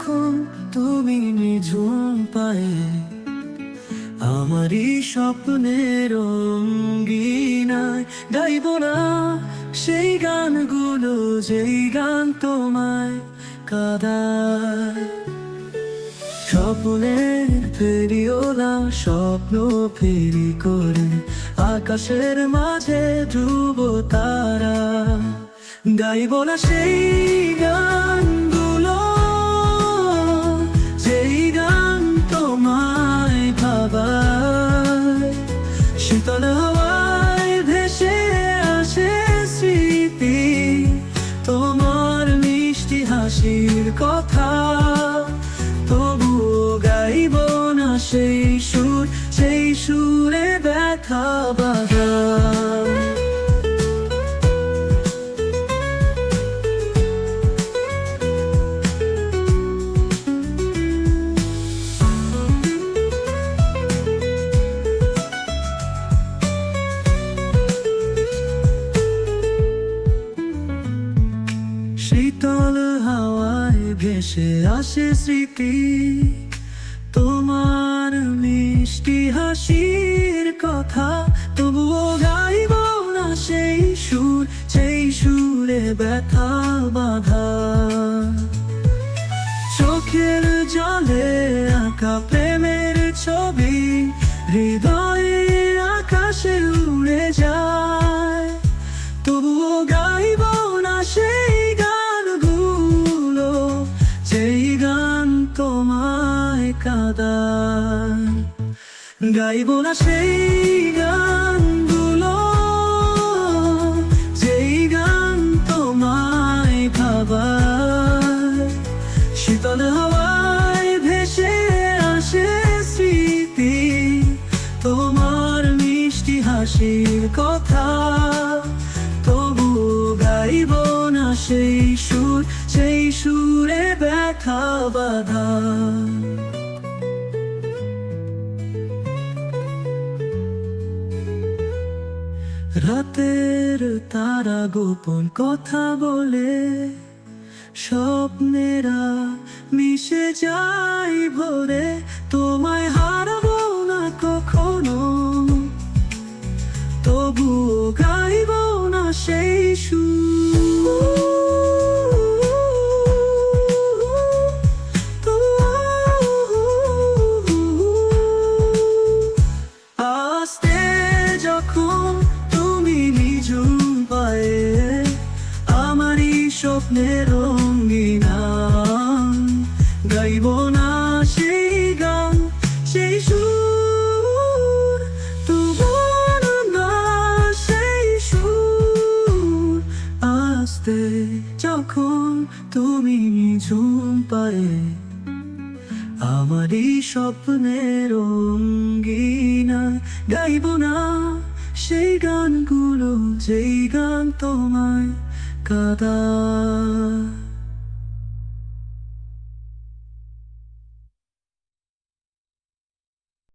যখন তুমি নিঝুম পায়ে আমারই স্বপ্নের রঙ্গিনায় গাইব না সেই গানগুলো যেই গান তোমায় কাঁদায়। স্বপ্নের ফেরিওলা স্বপ্ন ফেরি করে আকাশের মাঝে ধ্রুব তারা গাইব না সেই গানগুলো যেই গান তোমায় ভাবায়। শীতল হাওয়ায় ভেসে আসে স্মৃতি তোমার মিষ্টি হাসির কথা, তবুও গাইব না সেই সুর, সেই সুরে ব্যথা বাঁধা। শীতল হাওয়ায় ভেসে আসে স্মৃতি তোমার মিষ্টি হাসির কথা, তবুও গাইব না সেই সুর, সেই সুরে ব্যথা বাঁধা। চোখের জলে আঁকা প্রেমের ছবি হৃদয়ের আকাশে উড়ে যায়, তবুও গাইব না সেই গানগুলো যেই গান তোমায় কাঁদায়। গাইব না সেই গানগুলো যেই গান তোমায় ভাবায়। শীতল হাওয়ায় ভেসে আসে স্মৃতি তোমার মিষ্টি হাসির কথা, তবুও গাইব না সেই সুর, সেই সুরে ব্যথা বাঁধা। রাতের তারা গোপন কথা বলে স্বপ্নেরা মিশে যায় ভোরে, তোমায় হারাবো না কখনো, তবুও গাইব না সেই সুর। আস্তে যখন তুমি নিঝুম পায়ে আমারই স্বপ্নের রঙ্গিনা গাইব না সেই গান, সেই সুর, তবুও না সেই সুর। আস্তে যখন তুমি নিঝুম পায়ে আমারই স্বপ্নের রঙ্গিনা গাইব না সেই গানগুলো যেই গান তোমায় কাঁদায়।